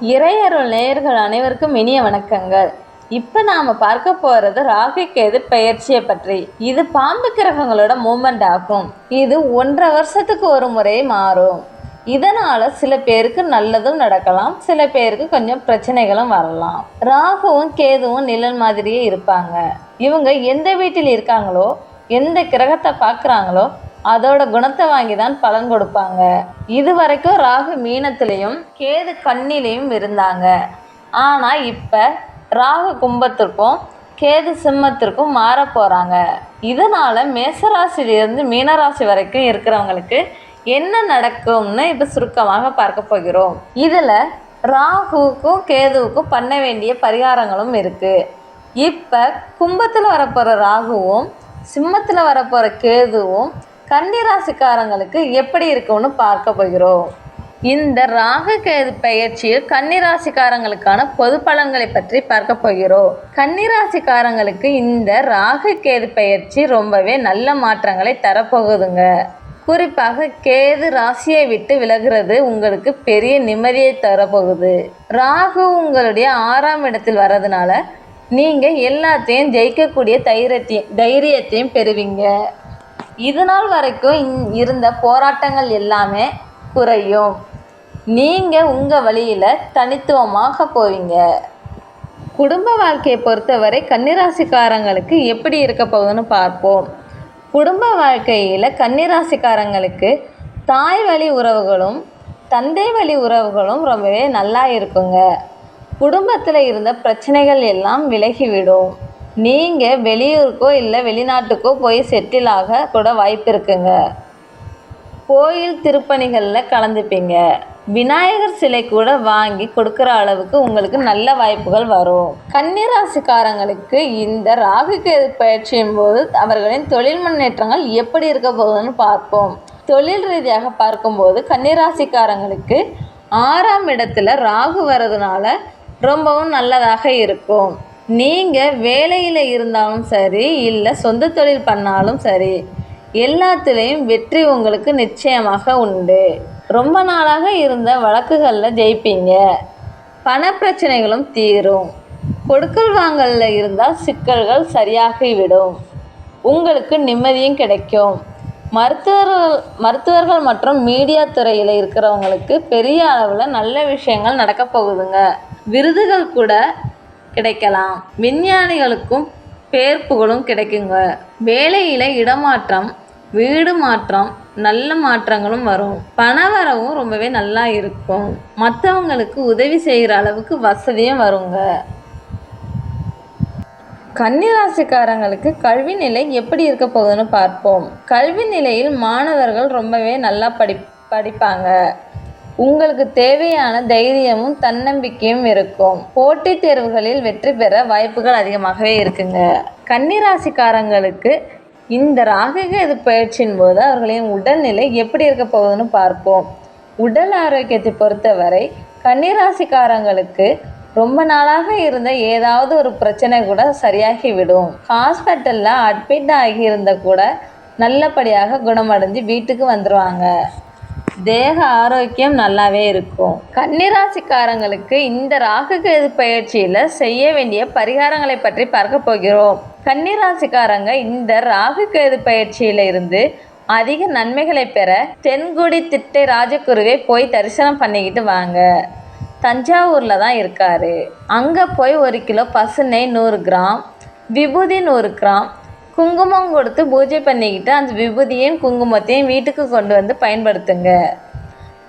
இறையருள் நேயர்கள் அனைவருக்கும் இனிய வணக்கங்கள். இப்போ நாம் பார்க்க போகிறது ராகு கேது பெயர்ச்சியை பற்றி. இது பாம்பு கிரகங்களோட மூமெண்ட் ஆகும். இது 1.5 வருஷத்துக்கு ஒரு முறை மாறும். இதனால் சில பேருக்கு நல்லதும் நடக்கலாம், சில பேருக்கு கொஞ்சம் பிரச்சனைகளும் வரலாம். ராகுவும் கேதுவும் நிழல் மாதிரியே இருப்பாங்க. இவங்க எந்த வீட்டில் இருக்காங்களோ, எந்த கிரகத்தை பார்க்குறாங்களோ அதோட குணத்தை வாங்கி தான் பலன் கொடுப்பாங்க. இது வரைக்கும் ராகு மீனத்திலையும் கேது கன்னிலையும் இருந்தாங்க. ஆனால் இப்போ ராகு கும்பத்திற்கும் கேது சிம்மத்திற்கும் மாற போகிறாங்க. இதனால் மேசராசிலிருந்து மீனராசி வரைக்கும் இருக்கிறவங்களுக்கு என்ன நடக்கும்னு இப்போ சுருக்கமாக பார்க்க போகிறோம். இதில் ராகுவுக்கும் கேதுவுக்கும் பண்ண வேண்டிய பரிகாரங்களும் இருக்குது. இப்போ கும்பத்தில் வரப்போகிற ராகுவும் சிம்மத்தில் வரப்போகிற கேதுவும் கன்னிராசிக்காரங்களுக்கு எப்படி இருக்கும்னு பார்க்க போகிறோம். இந்த ராகு கேது பெயர்ச்சியில் கன்னிராசிக்காரங்களுக்கான பொது பலன்களை பற்றி பார்க்க போகிறோம். கன்னிராசிக்காரங்களுக்கு இந்த ராகு கேது பெயர்ச்சி ரொம்பவே நல்ல மாற்றங்களை தரப்போகுதுங்க. குறிப்பாக கேது ராசியை விட்டு விலகிறது உங்களுக்கு பெரிய நிம்மதியை தரப்போகுது. ராகு உங்களுடைய 6ஆம் இடத்தில் வர்றதுனால நீங்கள் எல்லாத்தையும் ஜெயிக்கக்கூடிய தைரியத்தையும் பெறுவீங்க. இதுநாள் வரைக்கும் இருந்த போராட்டங்கள் எல்லாமே குறையும். நீங்கள் உங்கள் வழியில் தனித்துவமாக போவீங்க. குடும்ப வாழ்க்கையை பொறுத்தவரை கன்னிராசிக்காரங்களுக்கு எப்படி இருக்க போகுதுன்னு பார்ப்போம். குடும்ப வாழ்க்கையில் கன்னிராசிக்காரங்களுக்கு தாய் வழி உறவுகளும் தந்தை வழி உறவுகளும் ரொம்பவே நல்லா இருக்குங்க. குடும்பத்தில் இருந்த பிரச்சனைகள் எல்லாம் விலகிவிடும். நீங்கள் வெளியூருக்கோ இல்லை வெளிநாட்டுக்கோ போய் செட்டில் ஆக கூட வாய்ப்பு இருக்குங்க. கோயில் திருப்பணிகளில் கலந்துப்பீங்க. விநாயகர் சிலை கூட வாங்கி கொடுக்குற அளவுக்கு உங்களுக்கு நல்ல வாய்ப்புகள் வரும். கன்னிராசிக்காரங்களுக்கு இந்த ராகு கேது பயிற்சியின் போது அவர்களின் தொழில் முன்னேற்றங்கள் எப்படி இருக்க போகுதுன்னு பார்ப்போம். தொழில் ரீதியாக பார்க்கும்போது கன்னிராசிக்காரங்களுக்கு 6ஆம் இடத்துல ராகு வர்றதுனால ரொம்பவும் நல்லதாக இருக்கும். நீங்கள் வேலையில் இருந்தாலும் சரி, இல்லை சொந்த தொழில் பண்ணாலும் சரி, எல்லாத்துலேயும் வெற்றி உங்களுக்கு நிச்சயமாக உண்டு. ரொம்ப நாளாக இருந்த வழக்குகளில் ஜெயிப்பீங்க. பண பிரச்சனைகளும் தீரும். கொடுக்கல் வாங்கலில் இருந்தால் சிக்கல்கள் சரியாகிவிடும். உங்களுக்கு நிம்மதியும் கிடைக்கும். மருத்துவர்கள் மற்றும் மீடியா துறையில் இருக்கிறவங்களுக்கு பெரிய அளவில் நல்ல விஷயங்கள் நடக்க போகுதுங்க. விருதுகள் கூட கிடைக்கலாம். விஞ்ஞானிகளுக்கும் பேர் புகழும் கிடைக்குங்க. வேலையில் இடமாற்றம், வீடு மாற்றம், நல்ல மாற்றங்களும் வரும். பணவரவும் ரொம்பவே நல்லா இருக்கும். மற்றவங்களுக்கு உதவி செய்கிற அளவுக்கு வசதியும் வருங்க. கன்னிராசிக்காரங்களுக்கு கல்வி நிலை எப்படி இருக்க போகுதுன்னு பார்ப்போம். கல்வி நிலையில் மாணவர்கள் ரொம்பவே நல்லா படிப்பாங்க. உங்களுக்கு தேவையான தைரியமும் தன்னம்பிக்கையும் இருக்கும். போட்டித் தேர்வுகளில் வெற்றி பெற வாய்ப்புகள் அதிகமாகவே இருக்குங்க. கன்னிராசிக்காரங்களுக்கு இந்த ராகு கேது பயிற்சியின் போது அவர்களின் உடல்நிலை எப்படி இருக்க போகுதுன்னு பார்ப்போம். உடல் ஆரோக்கியத்தை பொறுத்தவரை கன்னிராசிக்காரங்களுக்கு ரொம்ப நாளாக இருந்த ஏதாவது ஒரு பிரச்சனை கூட சரியாகிவிடும். ஹாஸ்பிட்டலில் அட்மிட் ஆகியிருந்த கூட நல்லபடியாக குணமடைஞ்சு வீட்டுக்கு வந்துடுவாங்க. தேக ஆரோக்கியம் நல்லாவே இருக்கும். கன்னிராசிக்காரங்களுக்கு இந்த ராகு கேது பயிற்சியில் செய்ய வேண்டிய பரிகாரங்களை பற்றி பார்க்க போகிறோம். கன்னிராசிக்காரங்க இந்த ராகு கேது பயிற்சியில் இருந்து அதிக நன்மைகளை பெற தென்குடி திட்டை ராஜகுருவை போய் தரிசனம் பண்ணிக்கிட்டு வாங்க. தஞ்சாவூரில் தான் இருக்காரு. அங்கே போய் 1 கிலோ பசுநெய் 100 கிராம், விபூதி 100 கிராம், குங்குமம் கொடுத்து பூஜை பண்ணிக்கிட்டு அந்த விபூதியும் குங்குமத்தையும் வீட்டுக்கு கொண்டு வந்து பயன்படுத்துங்க.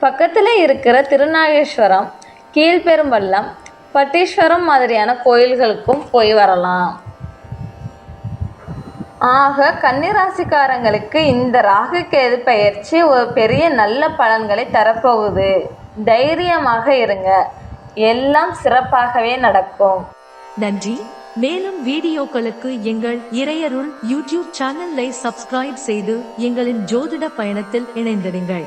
பக்கத்தில் இருக்கிற திருநாகேஸ்வரம், கீழ்பெரும்பள்ளம், பட்டீஸ்வரம் மாதிரியான கோயில்களுக்கும் போய் வரலாம். ஆக கன்னிராசிக்காரங்களுக்கு இந்த ராகு கேது பயிற்சி ஒரு பெரிய நல்ல பலன்களை தரப்போகுது. தைரியமாக இருங்க. எல்லாம் சிறப்பாகவே நடக்கும். நன்றி. மேலும் வீடியோக்களுக்கு எங்கள் இறையருள் யூடியூப் சேனலை சப்ஸ்கிரைப் செய்து எங்களின் ஜோதிட பயணத்தில் இணைந்திருங்கள்.